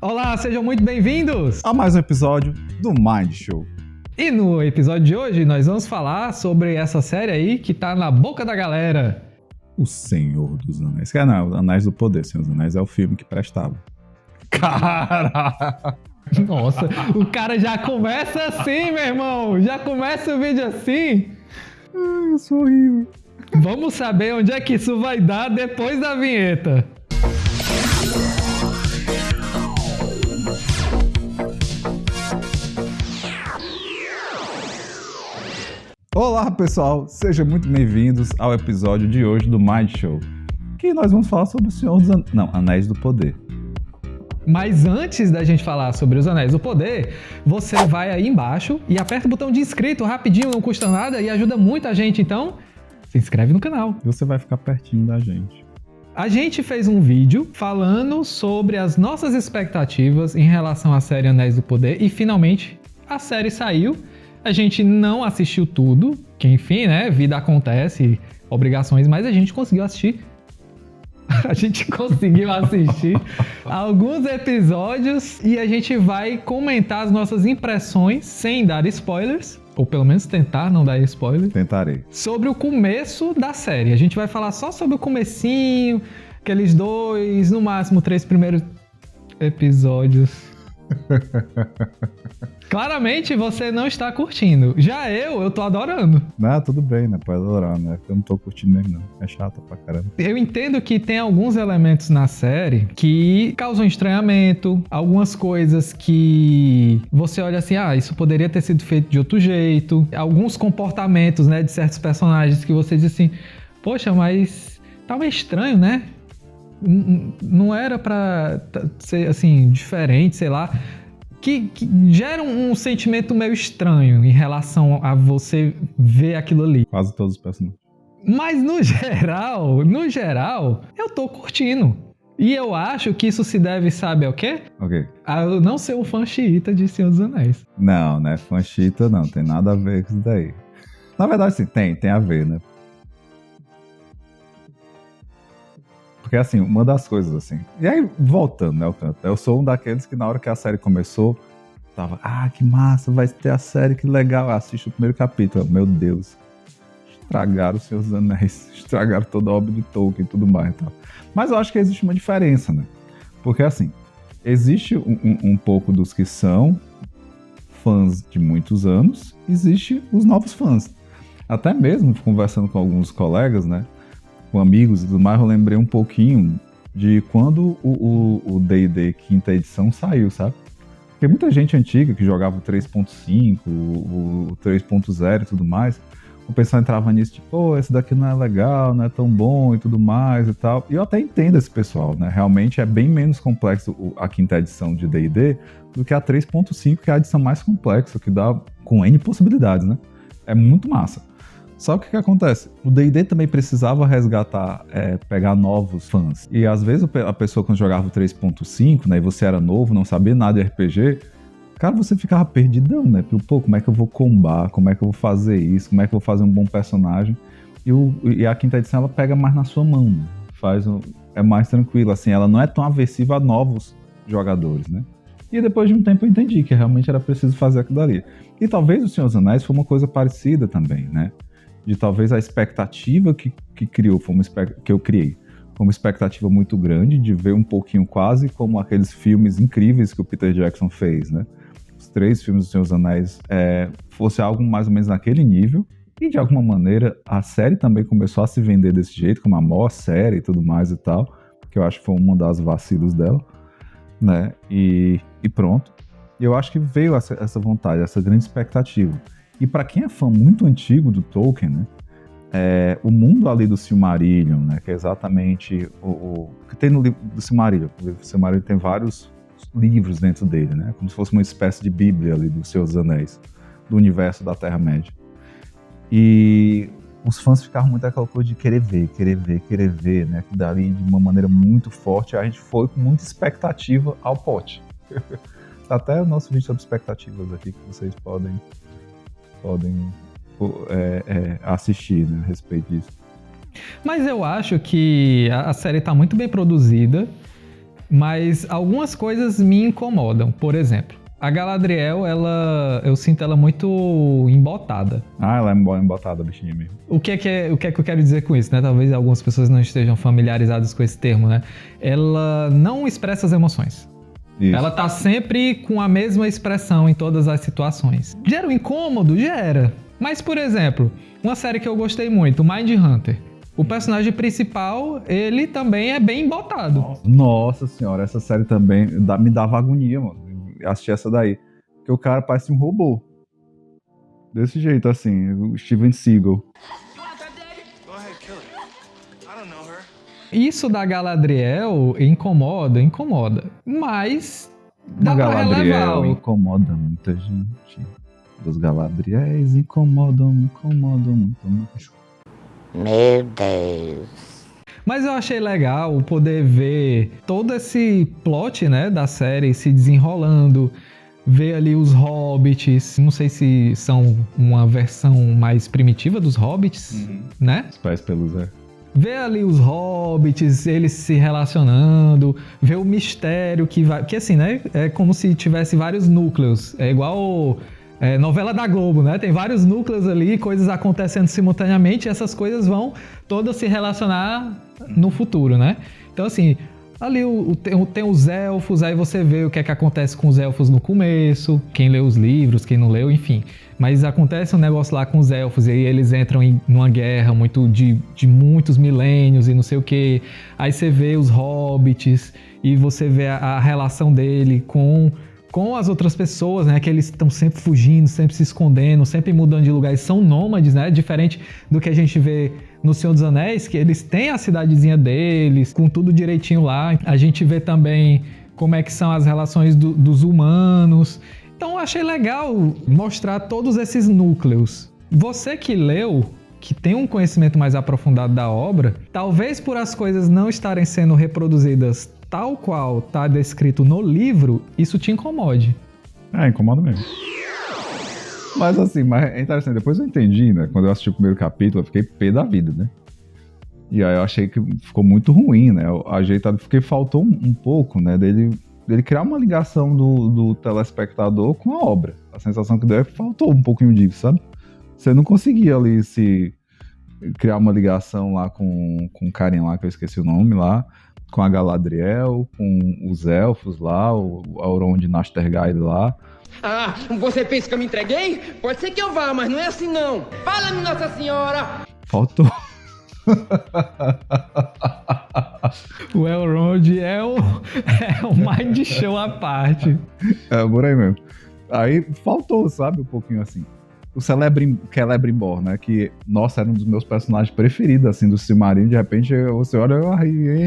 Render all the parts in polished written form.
Olá, sejam muito bem-vindos a mais um episódio do Mind Show. E no episódio de hoje nós vamos falar sobre essa série aí que tá na boca da galera. O Senhor dos Anéis. Não, Anéis do Poder. Senhor dos Anéis é o filme que prestava. Cara! Nossa, o cara já começa assim, meu irmão. Já começa o vídeo assim. Ai, eu sou horrível. Vamos saber onde é que isso vai dar depois da vinheta. Olá, pessoal. Sejam muito bem-vindos ao episódio de hoje do Mind Show, que nós vamos falar sobre o Senhor dos Anéis. Não, Anéis do Poder. Mas antes da gente falar sobre os Anéis do Poder, você vai aí embaixo e aperta o botão de inscrito rapidinho, não custa nada e ajuda muito a gente, então se inscreve no canal. Você vai ficar pertinho da gente. A gente fez um vídeo falando sobre as nossas expectativas em relação à série Anéis do Poder e finalmente a série saiu. A gente não assistiu tudo, que enfim, né, vida acontece, obrigações, mas a gente conseguiu assistir. A gente conseguiu assistir alguns episódios e a gente vai comentar as nossas impressões sem dar spoilers, ou pelo menos tentar não dar spoilers. Tentarei. Sobre o começo da série. A gente vai falar só sobre o comecinho, aqueles 2, no máximo 3 primeiros episódios. Claramente você não está curtindo. Já eu tô adorando. Não, tudo bem, né? Pode adorar, né? Eu não tô curtindo mesmo, não. É chato pra caramba. Eu entendo que tem alguns elementos na série que causam estranhamento, algumas coisas que você olha assim, isso poderia ter sido feito de outro jeito, alguns comportamentos, né, de certos personagens que você diz assim, poxa, mas tá meio estranho, né? Não era pra ser assim, diferente, sei lá. Que gera um sentimento meio estranho em relação a você ver aquilo ali. Quase todos os personagens. Mas no geral, eu tô curtindo. E eu acho que isso se deve, sabe ao quê? Ok. A eu não ser um fã xiita de Senhor dos Anéis. Não, né? Fã xiita não, tem nada a ver com isso daí. Na verdade, sim, tem a ver, né? Porque, assim, uma das coisas, assim... E aí, voltando, né, o canto. Eu sou um daqueles que, na hora que a série começou, tava... que massa, vai ter a série, que legal. Assiste o primeiro capítulo. Meu Deus. Estragaram os Senhor dos Anéis. Estragaram toda a obra de Tolkien e tudo mais e tal. Mas eu acho que existe uma diferença, né? Porque, assim, existe um pouco dos que são fãs de muitos anos. Existe os novos fãs. Até mesmo, conversando com alguns colegas, né? Com amigos e tudo mais, eu lembrei um pouquinho de quando o D&D quinta edição saiu, sabe? Porque muita gente antiga que jogava o 3.5, o 3.0 e tudo mais, o pessoal entrava nisso, tipo, esse daqui não é legal, não é tão bom e tudo mais e tal. E eu até entendo esse pessoal, né? Realmente é bem menos complexo a quinta edição de D&D do que a 3.5, que é a edição mais complexa, que dá com N possibilidades, né? É muito massa. Só que o que acontece? O D&D também precisava resgatar, pegar novos fãs. E às vezes a pessoa quando jogava o 3.5, né, e você era novo, não sabia nada de RPG, cara, você ficava perdidão, né? Pô, como é que eu vou combar? Como é que eu vou fazer isso? Como é que eu vou fazer um bom personagem? E a quinta edição, ela pega mais na sua mão, né? É mais tranquila, assim, ela não é tão aversiva a novos jogadores, né? E depois de um tempo eu entendi que realmente era preciso fazer aquilo ali. E talvez o Senhor dos Anéis foi uma coisa parecida também, né? De talvez a expectativa que eu criei, foi uma expectativa muito grande de ver um pouquinho quase como aqueles filmes incríveis que o Peter Jackson fez, né? Os 3 filmes do Senhor dos Anéis fosse algo mais ou menos naquele nível, e de alguma maneira a série também começou a se vender desse jeito, como a maior série e tudo mais e tal, que eu acho que foi uma das vacilos dela, né? E pronto. E eu acho que veio essa vontade, essa grande expectativa. E para quem é fã muito antigo do Tolkien, né, o mundo ali do Silmarillion, né, que é exatamente o que tem no livro do Silmarillion. O livro do Silmarillion tem vários livros dentro dele, né, como se fosse uma espécie de bíblia ali do Senhor dos Anéis, do universo da Terra-média. E os fãs ficavam muito aquela coisa de querer ver, né, que dali de uma maneira muito forte. A gente foi com muita expectativa ao pote. Até o nosso vídeo sobre expectativas aqui que vocês podem assistir, né, a respeito disso. Mas eu acho que a série tá muito bem produzida. Mas algumas coisas me incomodam. Por exemplo, a Galadriel, eu sinto ela muito embotada. Ela é embotada, bichinha mesmo. O que é que eu quero dizer com isso, né? Talvez algumas pessoas não estejam familiarizadas com esse termo, né? Ela não expressa as emoções. Isso. Ela tá sempre com a mesma expressão em todas as situações. Gera um incômodo? Gera. Mas, por exemplo, uma série que eu gostei muito, Mindhunter. O personagem principal, ele também é bem embotado. Nossa senhora, essa série também me dava agonia, mano. Assistir essa daí. Porque o cara parece um robô. Desse jeito, assim, o Steven Seagal. Isso da Galadriel incomoda. Mas dá pra relevar. Incomoda muita gente. Os Galadriéis incomodam muito. Meu Deus. Mas eu achei legal poder ver todo esse plot, né, da série se desenrolando, ver ali os hobbits, não sei se são uma versão mais primitiva dos hobbits, né? Os pés pelos Ver ali os hobbits, eles se relacionando, ver o mistério que vai... Que assim, né, é como se tivesse vários núcleos, é igual... novela da Globo, né? Tem vários núcleos ali, coisas acontecendo simultaneamente e essas coisas vão todas se relacionar no futuro, né? Então, assim, ali tem os elfos, aí você vê o que é que acontece com os elfos no começo, quem leu os livros, quem não leu, enfim. Mas acontece um negócio lá com os elfos e aí eles entram numa guerra de muitos milênios e não sei o quê. Aí você vê os hobbits e você vê a relação dele com as outras pessoas, né, que eles estão sempre fugindo, sempre se escondendo, sempre mudando de lugar, eles são nômades, né, diferente do que a gente vê no Senhor dos Anéis, que eles têm a cidadezinha deles, com tudo direitinho lá. A gente vê também como é que são as relações dos humanos. Então eu achei legal mostrar todos esses núcleos. Você que leu, que tem um conhecimento mais aprofundado da obra, talvez por as coisas não estarem sendo reproduzidas tal qual está descrito no livro, isso te incomode. Incomoda mesmo. Mas assim, é interessante, depois eu entendi, né? Quando eu assisti o primeiro capítulo, eu fiquei pé da vida, né? E aí eu achei que ficou muito ruim, né? Ajeitado, porque faltou um pouco, né? Dele criar uma ligação do telespectador com a obra. A sensação que deu é que faltou um pouquinho disso, sabe? Você não conseguia ali se criar uma ligação lá com o carinha lá, que eu esqueci o nome lá, com a Galadriel, com os elfos lá, o Elrond Nastergaile lá. Ah, você pensa que eu me entreguei? Pode ser que eu vá, mas não é assim não. Fala-me, Nossa Senhora! Faltou. O Elrond é o mind show à parte. Por aí mesmo. Aí faltou, sabe, um pouquinho assim. O Celebrimbor, né, que, nossa, era um dos meus personagens preferidos, assim, do Silmarillion. De repente, você olha,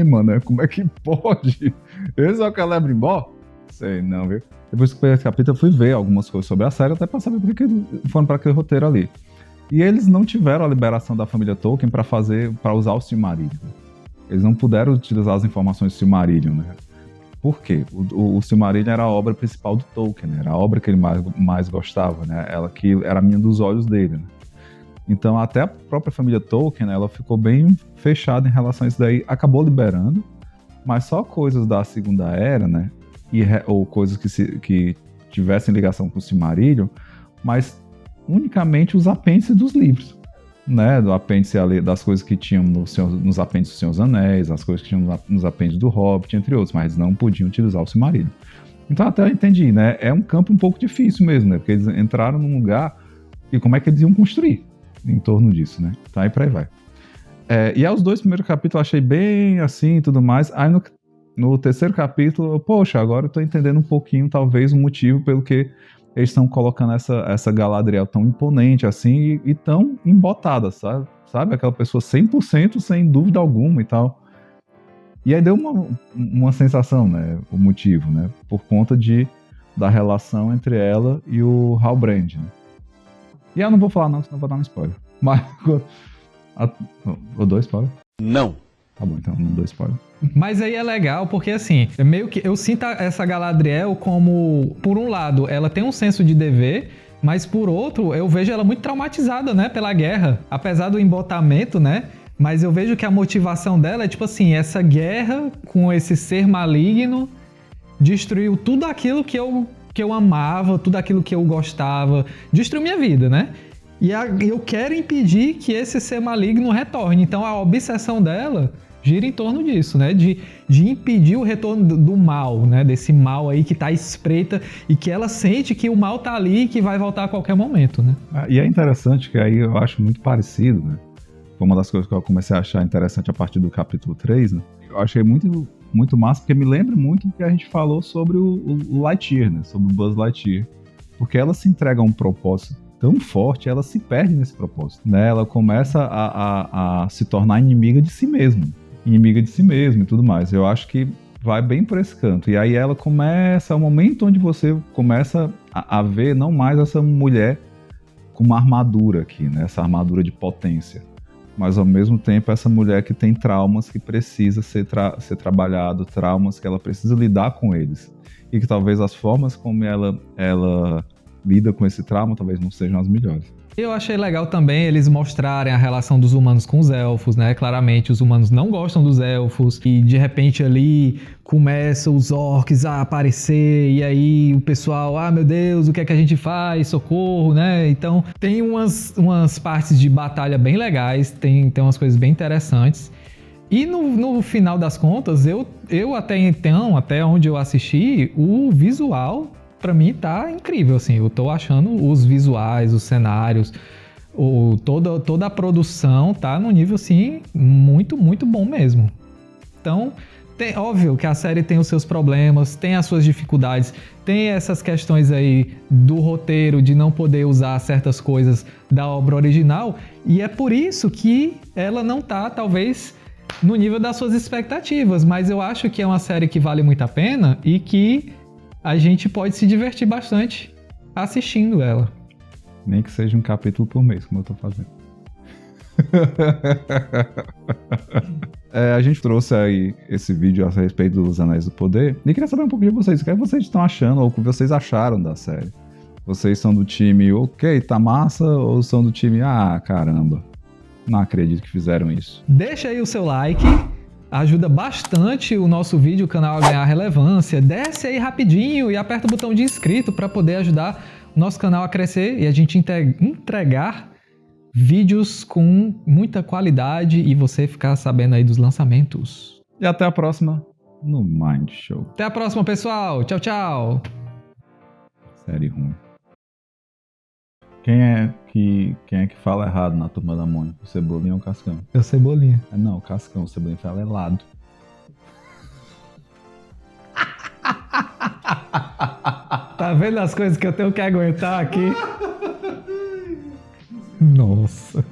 mano, como é que pode? Esse é o Celebrimbor? Sei não, viu? Depois que eu peguei esse capítulo, eu fui ver algumas coisas sobre a série, até pra saber por que foram pra aquele roteiro ali. E eles não tiveram a liberação da família Tolkien pra usar o Silmarillion. Eles não puderam utilizar as informações do Silmarillion, né? Por quê? O Silmarillion era a obra principal do Tolkien, né? Era a obra que ele mais gostava, né? Ela que era a menina dos olhos dele, né? Então, até a própria família Tolkien, né, ela ficou bem fechada em relação a isso daí. Acabou liberando, mas só coisas da Segunda Era, né? Ou coisas que tivessem ligação com o Silmarillion, mas unicamente os apêndices dos livros, né? Do apêndice ali, das coisas que tinham nos apêndices do Senhor dos Anéis, as coisas que tinham nos apêndices do Hobbit, entre outros, mas não podiam utilizar o Silmarillion. Então até eu entendi, né? É um campo um pouco difícil mesmo, né? Porque eles entraram num lugar e como é que eles iam construir em torno disso, né? Tá, aí por aí vai. E aí os dois primeiros capítulos eu achei bem assim e tudo mais. Aí no terceiro capítulo, poxa, agora eu tô entendendo um pouquinho, talvez, o motivo pelo que eles estão colocando essa Galadriel tão imponente assim e tão embotada, sabe? Aquela pessoa 100% sem dúvida alguma e tal. E aí deu uma sensação, né? O motivo, né? Por conta da relação entre ela e o Halbrand, né? E eu não vou falar não, senão vou dar um spoiler. Mas... Eu dou spoiler? Não. Tá bom, então não dou spoiler. Mas aí é legal, porque assim, meio que eu sinto essa Galadriel como, por um lado, ela tem um senso de dever, mas por outro, eu vejo ela muito traumatizada, né, pela guerra. Apesar do embotamento, né, Mas eu vejo que a motivação dela é tipo assim, essa guerra com esse ser maligno destruiu tudo aquilo que eu amava, tudo aquilo que eu gostava, destruiu minha vida, né? E eu quero impedir que esse ser maligno retorne. Então a obsessão dela gira em torno disso, né? De impedir o retorno do mal, né? Desse mal aí que tá à espreita e que ela sente que o mal tá ali e que vai voltar a qualquer momento, né? E é interessante que aí eu acho muito parecido, né? Foi uma das coisas que eu comecei a achar interessante a partir do capítulo 3, né? Eu achei muito massa, porque me lembra muito do que a gente falou sobre o Lightyear, né? Sobre o Buzz Lightyear. Porque ela se entrega a um propósito tão forte, ela se perde nesse propósito, né? Ela começa a se tornar inimiga de si mesma e tudo mais. Eu acho que vai bem por esse canto. E aí ela começa, é o momento onde você começa a ver não mais essa mulher com uma armadura aqui, né? Essa armadura de potência. Mas ao mesmo tempo essa mulher que tem traumas que precisa ser trabalhado, traumas que ela precisa lidar com eles. E que talvez as formas como ela lida com esse trauma talvez não sejam as melhores. Eu achei legal também eles mostrarem a relação dos humanos com os elfos, né? Claramente os humanos não gostam dos elfos e de repente ali começam os orcs a aparecer e aí o pessoal, meu Deus, o que é que a gente faz? Socorro, né? Então tem umas partes de batalha bem legais, tem umas coisas bem interessantes. E no final das contas, eu até então, até onde eu assisti, o visual pra mim tá incrível, assim. Eu tô achando os visuais, os cenários, toda a produção tá num nível, assim, muito, muito bom mesmo. Então, óbvio que a série tem os seus problemas, tem as suas dificuldades, tem essas questões aí do roteiro, de não poder usar certas coisas da obra original, e é por isso que ela não tá, talvez, no nível das suas expectativas, mas eu acho que é uma série que vale muito a pena e que a gente pode se divertir bastante assistindo ela. Nem que seja um capítulo por mês, como eu tô fazendo. A gente trouxe aí esse vídeo a respeito dos Anéis do Poder e queria saber um pouco de vocês. O que vocês estão achando ou o que vocês acharam da série? Vocês são do time, ok, tá massa, ou são do time, caramba, não acredito que fizeram isso? Deixa aí o seu like. Ajuda bastante o nosso vídeo, o canal a ganhar relevância. Desce aí rapidinho e aperta o botão de inscrito para poder ajudar o nosso canal a crescer e a gente entregar vídeos com muita qualidade e você ficar sabendo aí dos lançamentos. E até a próxima no Mind Show. Até a próxima, pessoal. Tchau, tchau. Série ruim. Quem é que fala errado na Turma da Mônica? O Cebolinha ou o Cascão? É o Cebolinha. Não, o Cascão. O Cebolinha fala helado. Tá vendo as coisas que eu tenho que aguentar aqui? Nossa.